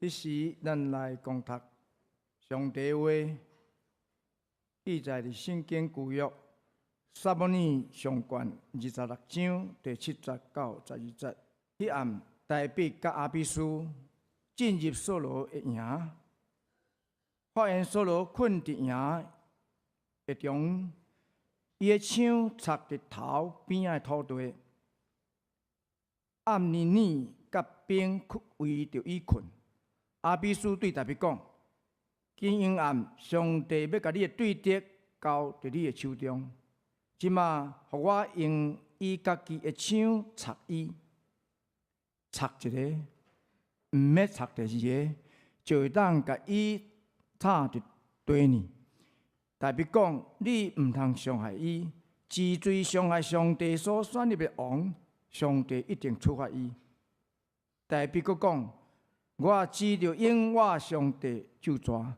这时，咱来攻读上帝话，记载伫圣经旧约撒母耳上卷26章第7节到12节。迄暗，大卫甲亚比斯进入扫罗的营，发现扫罗困伫营一中，伊的枪插伫头边仔的土地，暗年年甲兵围着伊困。亚比斯对大卫讲：“今阴暗，上帝要甲你的对敌交伫你的手中。即马，互我用伊家己的枪插伊，插一个，毋免插第二个，就会当甲伊插伫地呢。”大卫讲：“你毋通伤害伊，治罪伤害上帝所选立的王，上帝一定处罚伊。”大卫阁讲：“我知着永我上帝救抓，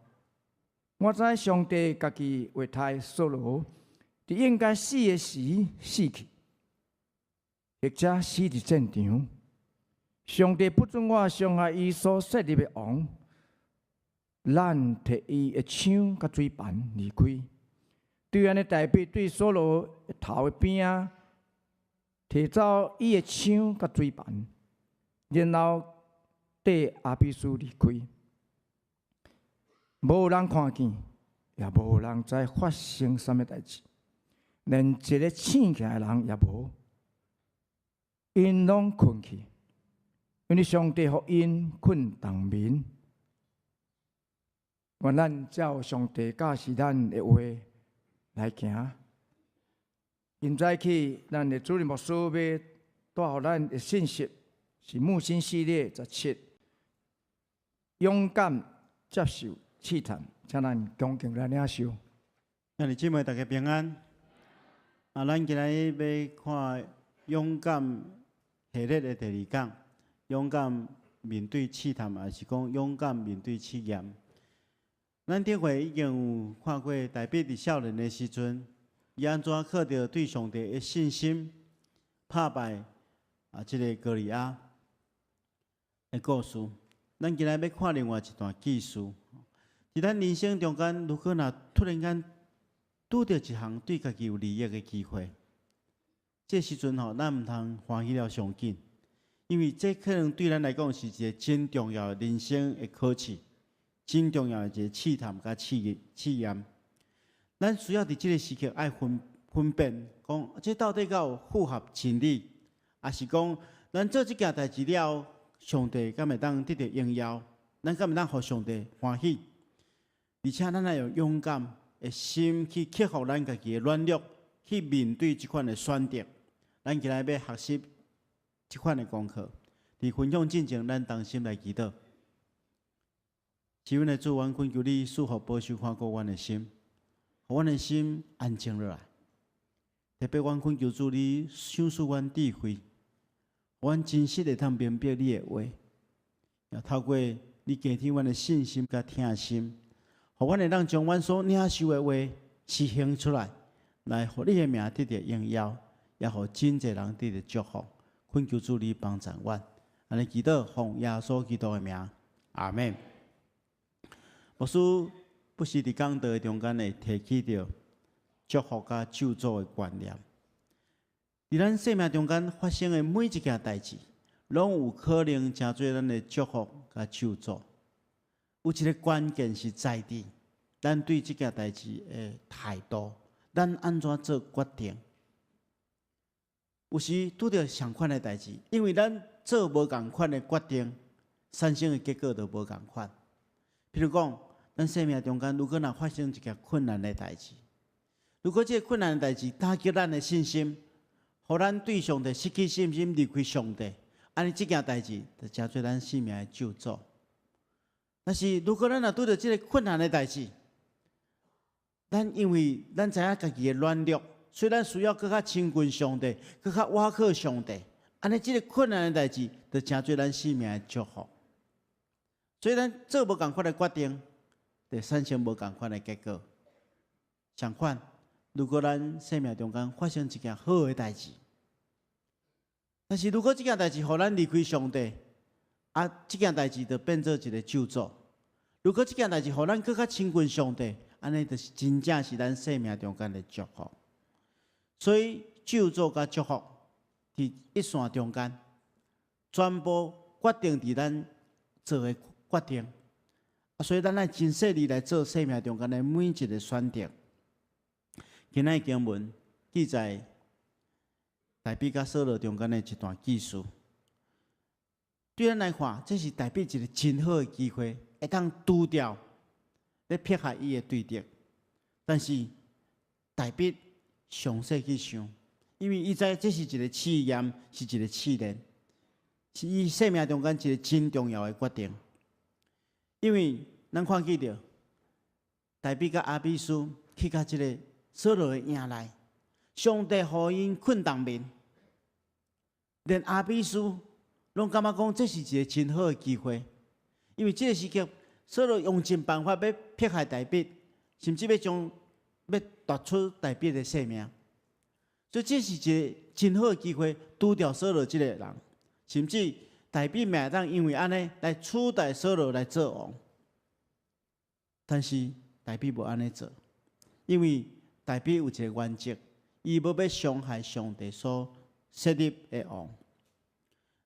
我知上帝家己会杀扫罗，伫应该死的时死去，或者死伫战场。上帝不准我伤害伊所设立的王，咱摕伊的枪甲水盘离开。”对安尼，大卫对扫罗头的边仔摕走伊的枪甲水盘，然后带亚比斯离开。无人看见，也无人知发生什么代志，连一个醒起来的人也无。因拢困去，因为上帝互因困冬眠。愿咱照上帝教示咱的话来行。现在起，咱的主任牧师要带予咱的信息是木星系列17。勇敢接受试探，请咱恭敬来领受。兄弟姊妹，大家平安。咱今日要看勇敢系列的第2讲，勇敢面对试探，还是讲勇敢面对试验？咱顶回已经有看过大卫伫少年的时阵，伊安怎靠着对上帝的信心，打败这个歌利亚的故事。咱今日要看另外一段记事，伫咱人生中间，如果突然间拄到一项对家己有利益的机会，这时阵咱毋通欢喜了上紧，因为这可能对咱来讲是一个真重要的人生的考试，真重要的一个试探甲试验。咱需要伫这个时刻爱分辨，讲这到底有符合真理，还是讲咱做这件代志了？上帝敢会当得到荣耀？咱敢会当互上帝欢喜？而且咱要用勇敢的心去克服咱家己的软弱，去面对这款的选择。咱今日要学习这款的功课。伫分享进前，咱同心来祈祷。是阮的主，阮恳求你赐福保守看顾阮的心，互阮的心安静落来。特别阮恳求主，你赏赐阮智慧。阮真实会通明白你的话，也透过你加添阮的信心甲听心，互阮会当将阮所领受的话实行出来，来互你的名得到荣耀，也互真侪人得到祝福。恳求主你帮助阮，安尼祈祷奉耶稣基督的名，阿门。牧师不时伫讲道中间会提起着祝福甲咒诅的观念。伫咱生命中间发生的每一件代志，拢有可能真做咱的祝福甲咒诅。有一个关键是在伫咱对这件代志的态度，咱安怎做决定？有时拄着相款的代志，因为咱做无共款的决定，产生的结果就无共款。譬如讲，咱生命中间如果发生一件困难的代志，如果这个困难的代志打击咱的信心，互咱对上帝失去信心，离开上帝，安尼这件代志就真做咱生命的咒诅。但是如果咱拄到这个困难的代志，咱因为咱知影家己的软弱，所以咱需要更较亲近上帝，更较倚靠上帝。安尼这个困难的代志，就真做咱生命的祝福。所以咱做无共款的决定，就产生无共款的结果。相反，如果咱生命中间发生一件好的代志，但是如果这件代志互咱离开上帝，这件代志就变做一个咒诅。如果这件代志互咱更较亲近上帝，安尼就是真正是咱生命中间的祝福。所以咒诅甲祝福伫一线中间，全部决定伫咱做的决定。所以咱爱真细腻来做生命中间的每一个选择。今仔经文记载大卫甲扫罗中间的一段记述，对咱来看，这是大卫一个真好的机会，会当除掉咧迫害伊的对敌。但是大卫详细去想，因为伊知这是一个试验，是一个试炼，是伊生命中间一个真重要的决定。因为咱看见着大卫甲亚比书去到这个扫罗的营内，上帝互因困当面，连亚比书拢感觉讲这是一个真好的机会，因为这个时刻扫罗用尽办法要迫害大卫，甚至要夺出大卫的性命，所以这是一个真好的机会，除掉扫罗这个人，甚至大卫命当因为安尼来取代扫罗来做王。但是大卫无安尼做，因为大卫有一个原则，伊无要伤害上帝所设立的王。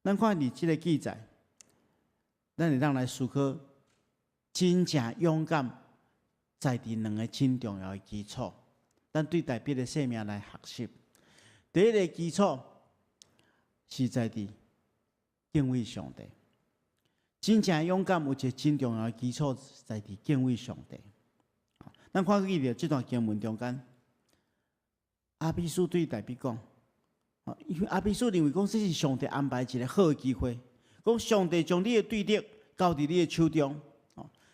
咱看伫即个记载，咱会当来思考，真正勇敢在伫两个真重要的基础，咱对大卫的生命来学习。第一个基础是在伫敬畏上帝。真正勇敢有一个真重要的基础，在伫敬畏上帝。咱看见着这段经文中间，亚比书对大卫讲，因为亚比书认为讲这是上帝安排一个好的机会，讲上帝将你的对敌交伫你的手中，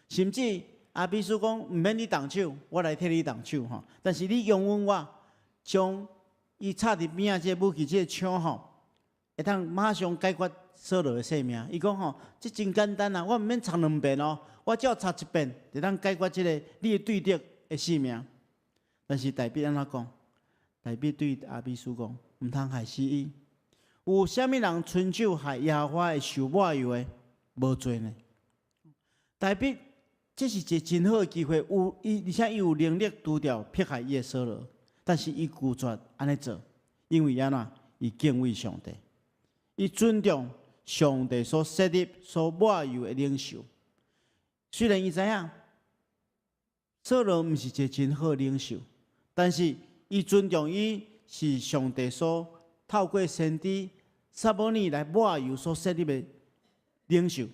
甚至亚比书讲唔免你动手，我来替你动手吼。但是你容允我将伊插伫边仔这武器这枪吼，会当马上解决扫罗的性命。伊讲吼，这真简单啊，我唔免插两遍哦，我只要插一遍，就当解决这个你的对敌的性命。但是大卫安怎讲？大卫对亚比书讲，唔通害死伊。有啥物人伸手害耶和华会受抹油的？无做呢。大卫这是一个真好的机会，而且伊有能力除掉迫害伊的扫罗，但是伊拒绝安尼做，因为安怎？伊敬畏上帝，伊尊重上帝所设立、所抹油的领袖。虽然伊知影扫罗毋是一个真好的领袖，但是伊尊重伊是上帝所透过先知撒母耳来抹油所设立的领袖，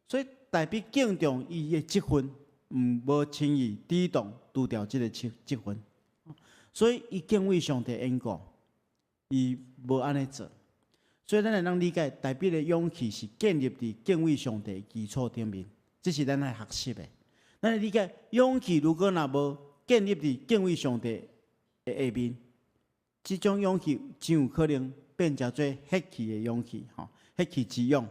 所以大卫敬重伊的职分，无轻易抵挡除掉这个职分，所以伊敬畏上帝的缘故，伊无安尼做。所以咱会当理解，大卫的勇气是建立伫敬畏上帝的基础顶面，这是咱来学习的。咱来理解，勇气如果若无建立伫敬畏上帝的下面，这种勇气真有可能变成做血气的勇气，血气之勇。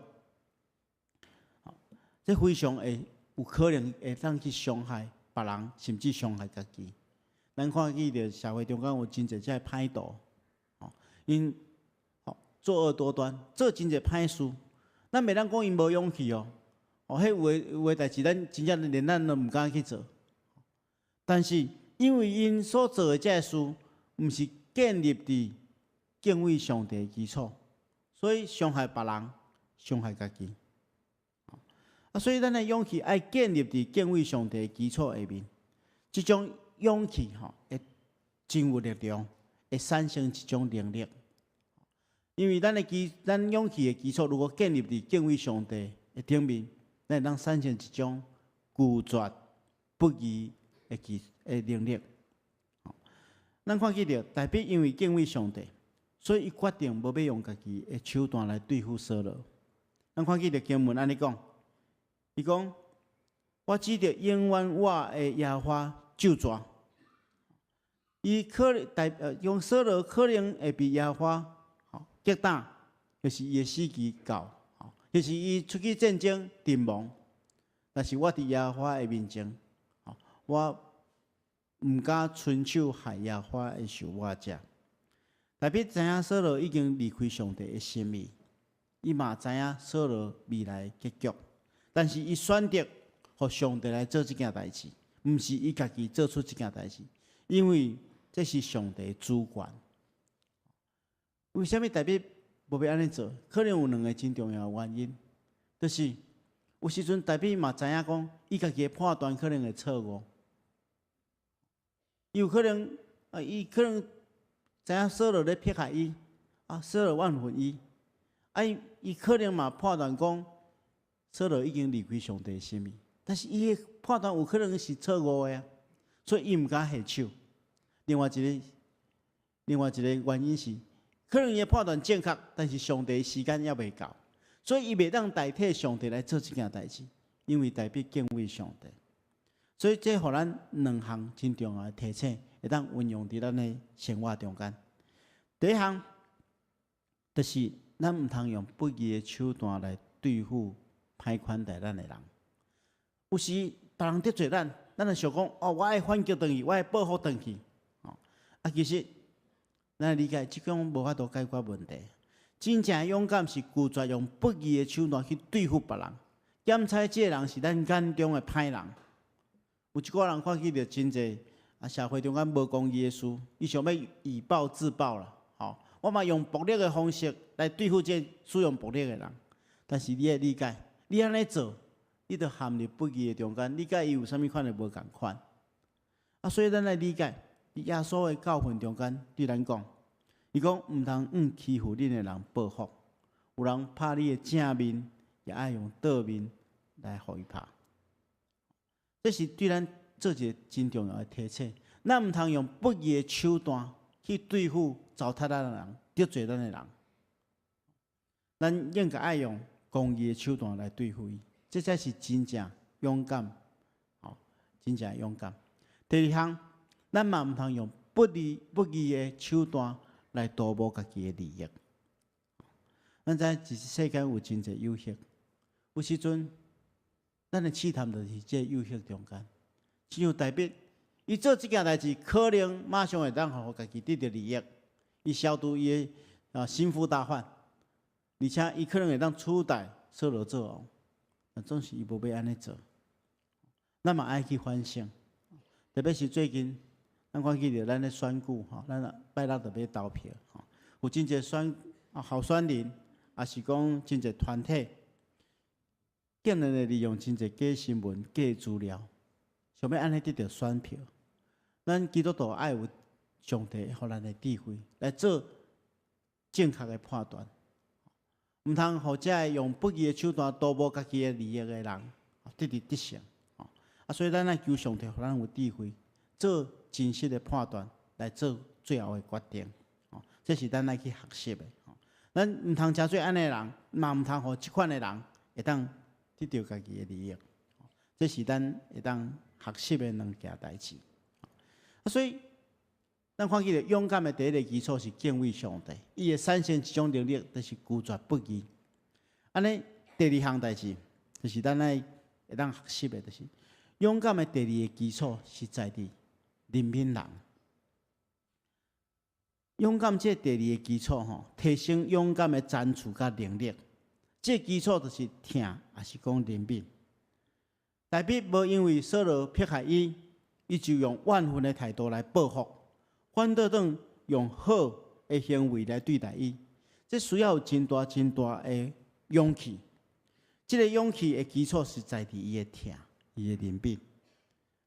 这非常会有可能会当去伤害别人，甚至伤害家己。咱看见着社会中间有真侪这歹徒，因作恶多端，做真侪歹事。咱袂当讲因无勇气哦，迄有诶代志，咱真正连咱都毋敢去做。但是因为因所做诶这事，毋是建立伫敬畏上帝的基础，所以伤害别人，伤害家己。所以咱的勇气爱建立伫敬畏上帝的基础下面，这种勇气会真有力量，会产生一种能力。因为咱勇气的基础如果建立伫敬畏上帝的顶面，咱会当产生一种拒绝不义的能力。咱看见着大卫因为敬畏上帝，所以伊决定无要用家己的手段来对付扫罗。咱看见着经文安尼讲，伊讲：我指着永远我的耶和华咒诅。伊用扫罗可能会被耶和华击打，就是伊的死期到，就是伊出去战争阵亡。但是我伫耶和华的面前，我毋敢伸手害耶和华的受我者。大卫知影扫罗已经离开上帝的心意，伊嘛知影扫罗未来结局，但是伊选择互上帝来做这件代志，毋是伊家己做出这件代志，因为这是上帝的主权。为什么代表无要安尼做？可能有两个真重要的原因，就是有时阵代表嘛知影讲，伊家己的判断可能会错误，有可能伊可能知影扫罗咧迫害伊，扫罗怨恨伊，伊可能嘛判断讲，扫罗已经离开上帝的心意，但是伊的判断有可能是错误的啊，所以伊毋敢下手。另外一个原因是，可能伊的判断正确，但是上帝的时间还未到，所以伊袂当代替上帝来做这件代志，因为代表敬畏上帝。所以这互咱两项真重要的提醒，会当运用伫咱的生活中间。第一项，就是咱毋通用不义的手段来对付歹款待咱的人。有时别人得罪咱，咱就想讲我爱反击回去，我爱报复回去。其实咱理解，即种无法度解决问题。真正勇敢是拒绝用不义的手段去对付别人。检测这个人是咱眼中的歹人。有一个人看起着真济社会中间无公义的事，伊想要以暴制暴啦。我嘛用暴力的方式来对付这使用暴力的人。但是你要理解，你安尼做，你就陷入不义的中间。你甲伊有啥物款的无共款？所以咱来理解。耶稣的教训中间对咱讲，伊讲毋通欺负恁的人报复，有人拍你的正面，也爱用倒面来互伊拍。这是对咱做一个真重要的提醒。咱毋通用不义的手段去对付糟蹋咱的人、得罪咱的人。咱应该爱用公义的手段来对付伊，这才是真正勇敢，真正勇敢。第二项。咱嘛毋通用不义的手段来图谋家己的利益。咱知即世间有真侪有限，有时阵咱的试探就是这有限中间，只有代表伊做这件代志，可能马上会当互家己得到利益，伊消除伊的心腹大患，而且伊可能会当取代扫罗做王，但总是伊无要安尼做。咱嘛爱去反省，特别是最近。咱看起着咱咧选举咱拜六就要投票有真侪候选人，也是讲真侪团体，竟然会利用真侪假新闻、假资料，想要安尼得到选票。咱基督徒爱有上帝互咱的智慧，来做正确的判断，毋通互这用不义的手段图谋家己的利益的人得胜所以咱爱求上帝互咱有智慧，做真实的判断来做最后的决定，这是咱来去学习的。咱毋通真做安尼的人，嘛毋通互即款的人会当得到家己的利益，这是咱会当学习的两件代志。所以，咱看起来勇敢的第一个基础是敬畏上帝，伊会产生一种能力，就是拒绝不义。安尼第二项代志，就是咱来会当学习的，就是勇敢的第二个基础是在伫怜悯人。勇敢这第二个基础提升勇敢的赞处甲能力。这基础就是听，也是讲怜悯。大卫无因为扫罗迫害伊，伊就用怨恨的态度来报复，反倒当用好的行为来对待伊。这需要真大的勇气。这个勇气的基础是在伫伊的听，伊的怜悯。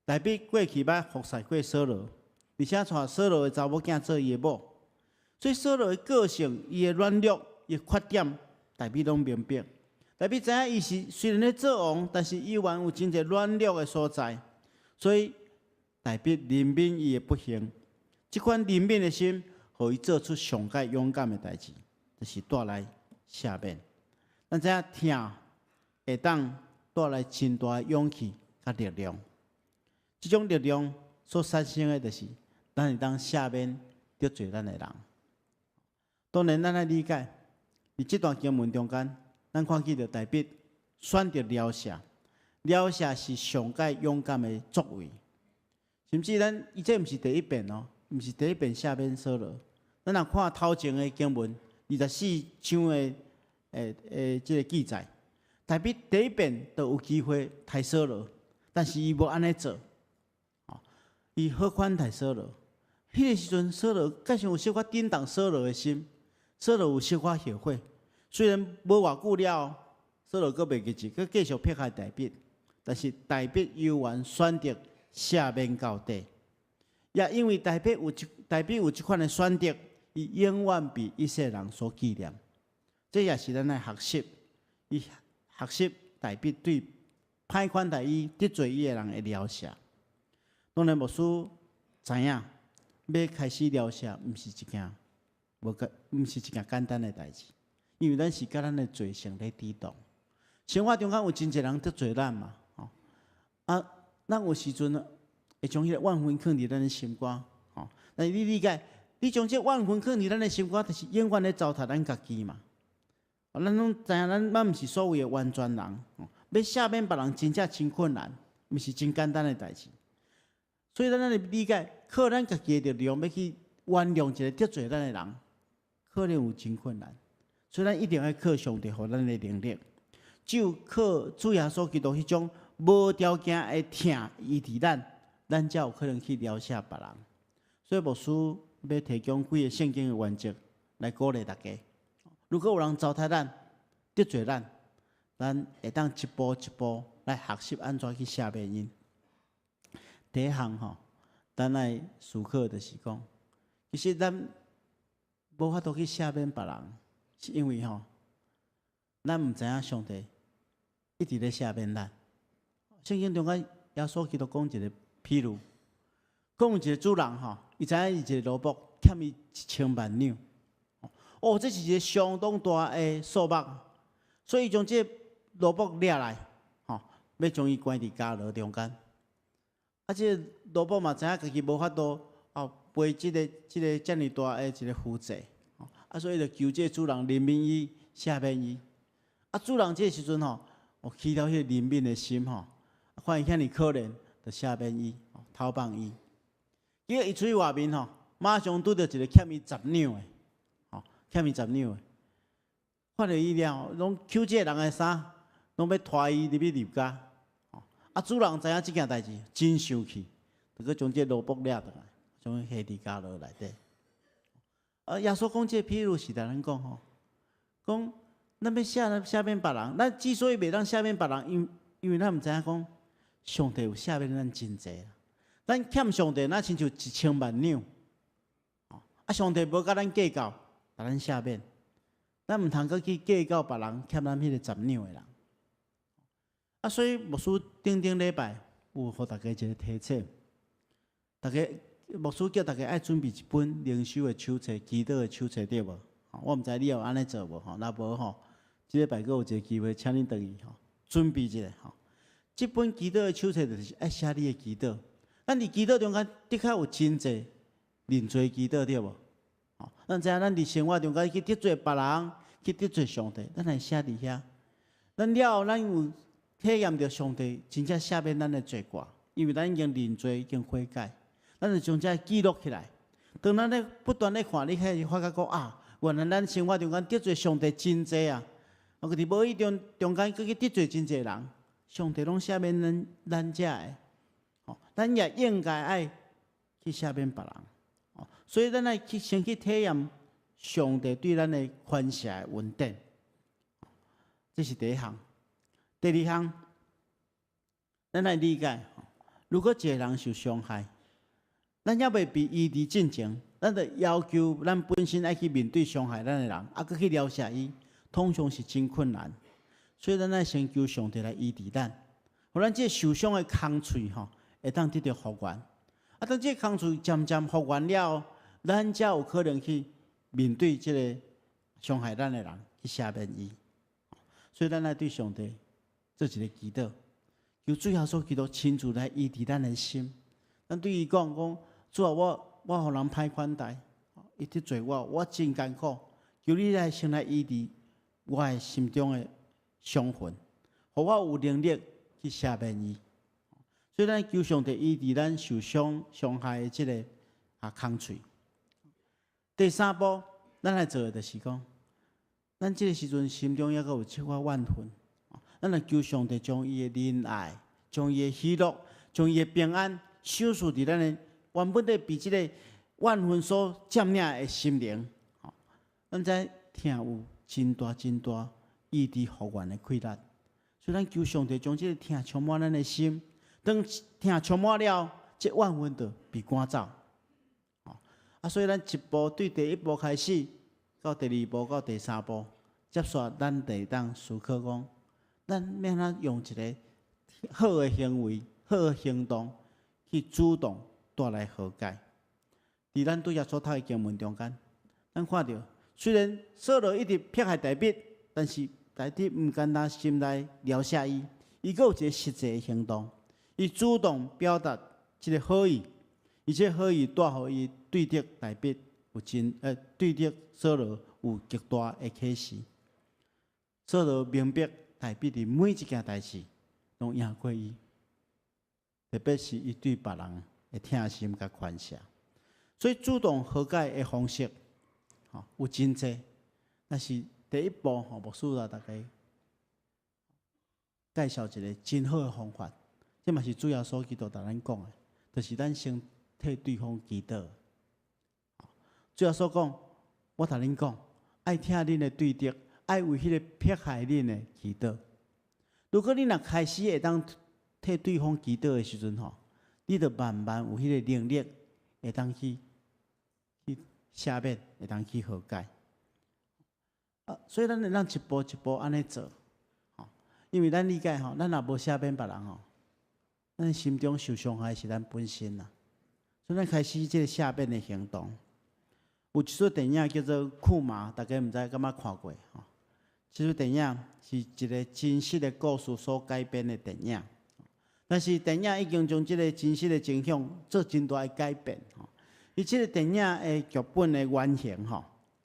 大卫过去捌服侍过扫罗，而且带扫罗的查某囝做伊的某，所以扫罗的个性、伊的软弱、伊的缺点，大卫拢明白。大卫知影伊是虽然咧做王，但是伊还有真侪软弱的所在，所以大卫怜悯伊的不幸。这款怜悯的心，互伊做出上界勇敢的代志，就是带来赦免。咱知影听会当带来真大的勇气甲力量。这种力量所产生的，就是咱会当赦免得罪咱的人。当然，咱来理解，伫这段经文中间，咱看见着大卫选择了赦，了赦是上界勇敢的作为。甚至伊这毋是第一遍毋是第一遍赦免扫罗。咱若看头前的经文，24章的即个记载，大笔第一遍都有机会杀扫罗，但是伊无安尼做，伊好款杀扫罗。迄个时阵，扫罗加上有小可震动扫罗的心，扫罗有小可后悔。虽然无偌久了，扫罗阁袂记住，阁继续迫害大笔，但是大笔犹原选择赦免到底。也因为大笔有即款的选择，伊永远被以色列人所纪念。这也是咱来学习，伊学习大笔对歹款待伊、得罪伊的人的描写。当然，牧师知影，要开始描写，毋是一件简单的代志，因为咱是甲咱的罪性咧抵挡。生活中间有真侪人得罪咱嘛，咱有时阵会将迄个万分放伫咱的心肝，但是你理解，你将这万分放伫咱的心肝，就是永远咧糟蹋咱家己嘛。咱拢知影，咱毋是所谓的完全人，要赦免别人真正真困难，毋是真简单的代志。所以咱会理解，靠咱家己的力量要去原谅一个得罪咱的人，可能有真困难。所以咱一定要靠上帝予咱的能力，只有靠主耶稣基督迄种无条件的疼医治咱才有可能去疗愈别人。所以牧师要提供几个圣经的原则来鼓励大家。如果有人糟蹋咱、得罪咱会当一步一步来学习安怎去赦免因。第一项咱来思考就是讲，其实咱无法度去赦免别人，是因为咱毋知影上帝一直咧赦免咱。圣经中间耶稣基督讲一个譬如，讲有一个主人伊知影伊一个奴仆欠伊1000万两。这是一个相当大的数目，所以伊将这奴仆抓来，要将伊关伫监牢中间。这奴仆嘛知影家己无法度背这个遮尔大的一个负债，所以就求这主人怜悯伊、赦免伊。主人这时阵起了迄个怜悯的心看伊遐尔可怜，就赦免伊，投放伊。结果伊出去外面马上拄到一个欠伊10两的。欠伊10两的，看到伊了，拢捡这个人的衫，拢要拖伊入去入家。主人知影这件代志，真生气，就去将这奴仆抓倒来，将伊下伫监牢内底。耶稣讲这譬如是甲咱讲讲咱要赦免别人，咱之所以袂当赦免别人，因为咱毋知影讲上帝有赦免咱真济。咱欠上帝那亲像1000万两，上帝无甲咱计较。把咱赦免，咱毋通阁去计较别人欠咱迄个10两的人。所以牧师顶礼拜有互大家一个提醒，牧师叫大家爱准备一本灵修的手册、祈祷的手册，对无？我毋知你有安尼做无？若无即礼拜阁有一个机会，请恁倒去准备一下这本祈祷的手册就是爱写你的祈祷。咱伫祈祷中间的确有真济认罪祈祷，对无？咱知影，咱伫生活中间去得罪别人，去得罪上帝，咱来写伫遐。咱了后，咱有体验到上帝真正赦免咱的罪过，因为咱已经认罪，已经悔改，咱就将这记录起来。当咱咧不断咧看，你开始发觉讲原来咱生活中间得罪上帝真济啊！可是无意中间去得罪真济人，上帝拢赦免咱遮的。咱也应该爱去赦免别人。所以，咱来先去体验上帝对咱的宽赦的恩典，这是第一项。第二项，咱来理解，如果一个人受伤害，咱还未被医治进前，咱就要求咱本身爱去面对伤害咱的人，搁去疗愈伊，通常是真困难。所以，咱来先求上帝来医治咱，互咱这受伤的空喙会当得到复原。当这空喙渐渐复原了，咱才有可能去面对这个伤害咱的人，去赦免伊。所以咱来对上帝做一个祈祷，求主耶稣基督亲自来医治咱的心。咱对伊讲，主啊，我互人歹款待，伊得罪我真艰苦。求你来先来医治我的心中的伤痕，互我有能力去赦免伊。所以咱求上帝医治咱受伤害的这个空喙。第三步，咱来做的就是讲，咱即个时阵心中抑阁有七块万分，咱来求上帝将伊的仁爱、将伊的喜乐、将伊的平安，守住伫咱的原本的被即个万分所占领的心灵。咱知听有真大真大意志复原的困难，所以咱求上帝将即个听充满咱的心，当听充满了，这万分就被赶走。所以咱一步对第一步开始。到第二步，到第三步，接续咱得当思考讲，咱要安怎用一个好的行为、好的行动去主动带来和解。伫咱拄则所读的经文中间，咱看到，虽然扫罗一直迫害大卫，但是大卫毋简单心内了解伊，伊阁有一个实际的行动，伊主动表达即个好意，而且好意带互伊对敌大卫。对敌扫罗有极大的启示。扫罗明白大卫的每一件代志拢赢过伊，特别是伊对别人的疼心甲宽赦。所以主动和解的方式，有真济。但是第一步，牧师来大家介绍一个真好的方法，这嘛是主要所基督同咱讲的，就是咱先替对方祈祷。主要所讲，我同恁讲，爱听恁的对敌，爱为迄个迫害恁的祈祷。如果恁若开始会当替对方祈祷的时阵你就慢慢有迄个能力，会当去赦免，会当去和解。所以咱会当一步一步安尼做，因为咱理解咱若无赦免别人咱心中受伤害是咱本身啦。所以咱开始即个赦免的行动。有一出电影叫做《库马》，大家毋知敢捌看过这出电影是一个真实的故事所改编的电影，但是电影已经将这个真实的情形做真大的改变伊这个电影的剧本的原型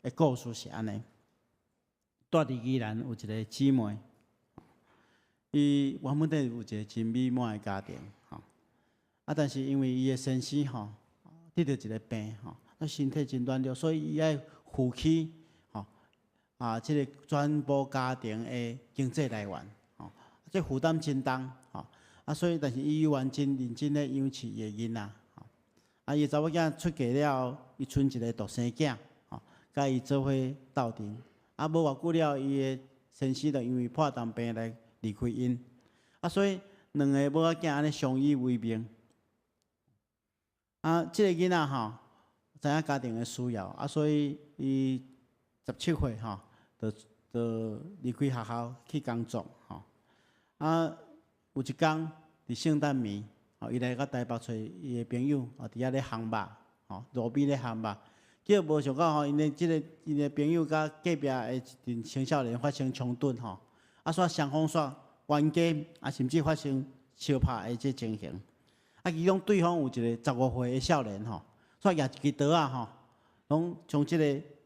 的故事是安尼：住伫宜兰有一个姊妹，伊原本有一个真美满的家庭但是因为伊的先生得到一个病身体真软弱，所以伊爱负起这个全部家庭的经济来源这负担真重所以但是伊依然真认真咧养饲伊的囡仔伊查某囝出嫁了，伊剩一个独生囝甲伊做伙斗阵无偌久了，伊的先生就因为破重病来离开因所以两个母仔囝安尼相依为命这个囡仔知影家庭的需要所以伊17岁就离开学校去工作有一天伫圣诞暝伊来到台北找伊的朋友伫遐咧烘肉路边咧烘肉，结果无想到因的朋友甲隔壁的一群青少年发生冲突煞双方煞冤家甚至发生相拍的这情形其中对方有一个15岁的少年煞举一支刀拢将这个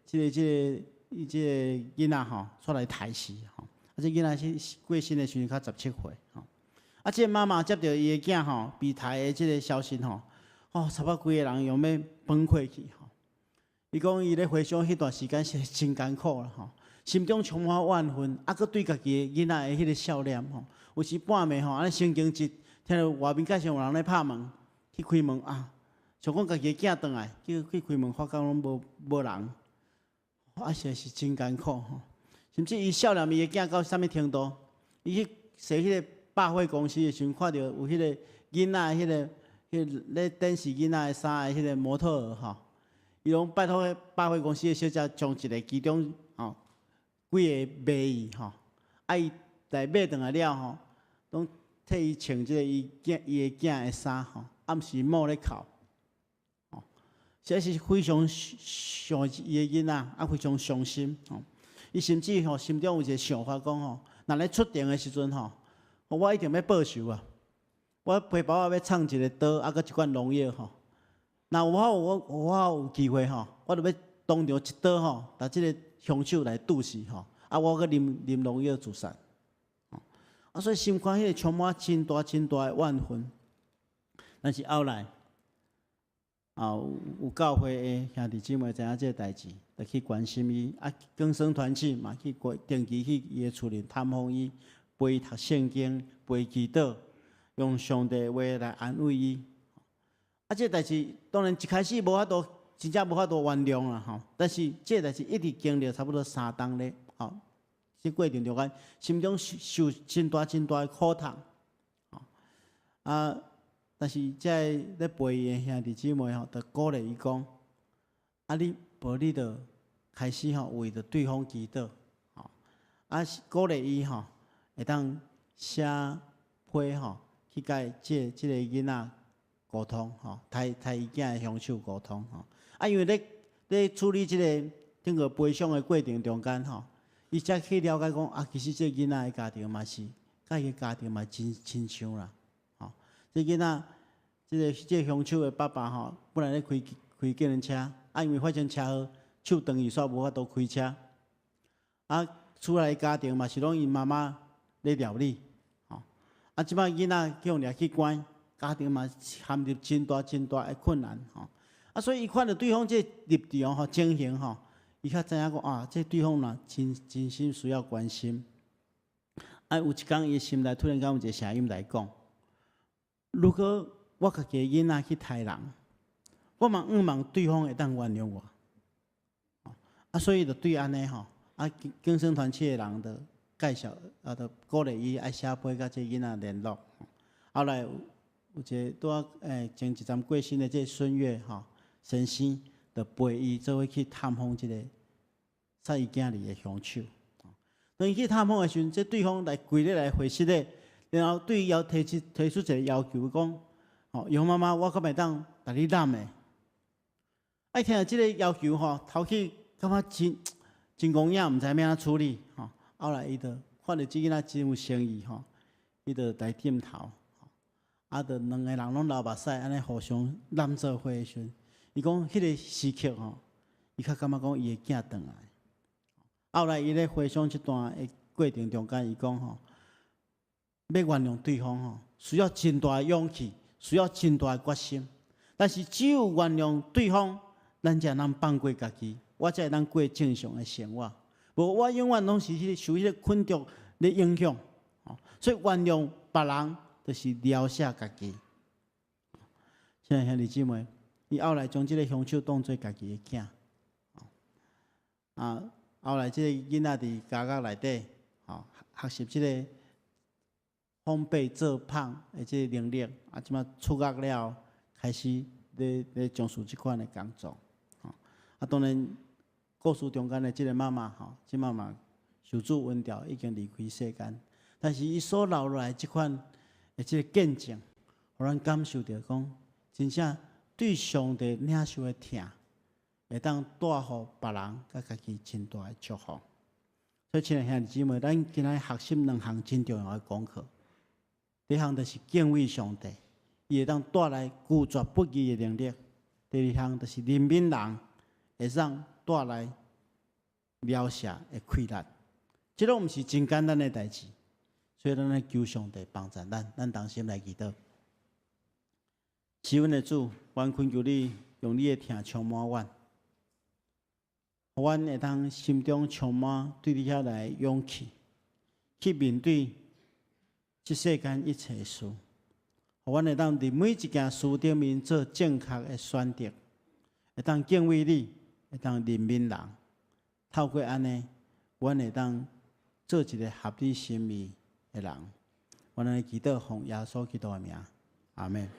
囡仔煞来刣死这囡仔是过身的时阵才17岁这个妈妈接到伊的囝被刣的这个消息差不多规个人用要崩溃去伊讲伊咧回想迄段时间是真艰苦啦心中充满怨恨佫对家己的囡仔的迄个笑脸有时半暝安尼神经质，听到外面介绍有人咧拍门，去开门想讲家己的囝转来，去开门发觉拢无人，实在是真艰苦甚至伊少年伊的囝到啥物程度，伊去坐迄个百货公司的时阵，看到有迄个囡仔的迄个咧展示囡仔的衫的迄个模特儿伊拢拜托迄百货公司的小姐将一个其中几个卖伊伊来买转来了拢替伊穿即个伊的囝的衫暗时摸咧哭这是非常伤伊的囡仔非常伤心伊甚至心中有一个想法讲若咧出庭的时阵我一定要报仇我背包要藏一个刀佫一罐农药若我有机会我就要当场一刀把即个凶手来毒死我佫啉农药自杀所以心肝迄个充满真大的怨恨。但是后来有教会的兄弟姊妹知影即个代志，就去关心伊，啊，更生团契嘛，去定期去伊的厝里探访伊，陪伊读圣经，陪伊祈祷，用上帝话来安慰伊。啊，这代志当然一开始无法度，真正无法度原谅啦吼。但是这代志一直经历差不多3冬咧，吼，这过程中间心中受真大的苦痛，吼啊。但是在咧陪伊的兄弟姊妹吼，就鼓励伊讲：啊，你无你就开始吼为着对方祈祷，吼啊鼓励伊吼会当写批吼去甲即个囡仔沟通吼，替伊囝的兄手沟通吼。啊，因为咧处理即个整个悲伤的过程中间吼，伊才去了解讲啊，其实即个囡仔的家庭嘛是，甲伊的家庭嘛真亲像啦。这囡仔，这个凶手的爸爸吼，本来咧开计程车，啊，因为发生车祸，手断去煞无法度开车。啊，厝内家庭嘛是拢因妈妈咧料理，吼。啊，即摆囡仔叫掠去关，家庭嘛陷入真大的困难，吼。啊，所以伊看到对方这立场吼情形吼，伊较知影讲啊，这对方呐真心需要关心。啊，有一天伊心内突然间有一个声音来讲。如果我家己囡仔去杀人，我嘛毋望对方会当原谅我。啊，所以就对安尼吼，啊，更生团契的人就介绍，啊，就鼓励伊爱写批甲这囡仔联络。后来有一个拄啊，前一站过身的这孙月吼先生，就陪伊做伙去探访这个杀伊囝儿的凶手。当伊去探访的时阵，这对方来跪咧来回息咧。然后对伊要提出一个要求，讲，哦，杨妈妈，我可袂当甲你揽的。爱听到即个要求吼，头去感觉真公硬，毋知要安怎处理吼。后来伊就看到即囡仔真有诚意吼，伊就来点头。啊，就两个人拢流目屎，安尼互相揽做伙的时阵，伊讲迄个时刻吼，伊较感觉讲伊的囝转来。后来伊咧回想这段的过程中间，伊讲吼。要原谅对方吼，需要真大的勇气，需要真大的决心。但是只有原谅对方，咱才能放过家己，我才会当过正常的生活。无我永远拢是受迄个困局的影响。所以原谅别人，就是了解家己。亲爱兄弟姊妹，伊后来将这个凶手当作家己的囝。啊，后来这个囡仔伫家学内底，学习这个。烘焙做胖的这个能力，啊，即马出学了，开始咧从事这款的工作，啊，当然故事中间的这个妈妈吼，即妈妈受主恩召已经离开世间，但是伊所留落来这款的这个见证，互咱感受到讲，真正对上帝领受的疼，会当带互别人甲家己真大的祝福。所以，亲爱兄弟姊妹，咱今仔学习2项真重要的功课。第一项就是敬畏上帝，伊会当带来拒绝不义的能力；第二项就是怜悯人，会让带来描写的快乐。这拢毋是真简单的代志，所以咱来求上帝帮助咱同心来祈祷。赐恩的主，阮恳求你用你的疼充满阮，互阮会当心中充满对你遐来的勇气，去面对。这世间一切事，互阮会当伫每一件事顶面做正确的选择，会当敬畏你，会当怜悯人。透过安尼，阮会当做一个合你心意的人。阮来祈祷，奉耶稣基督的名，阿门。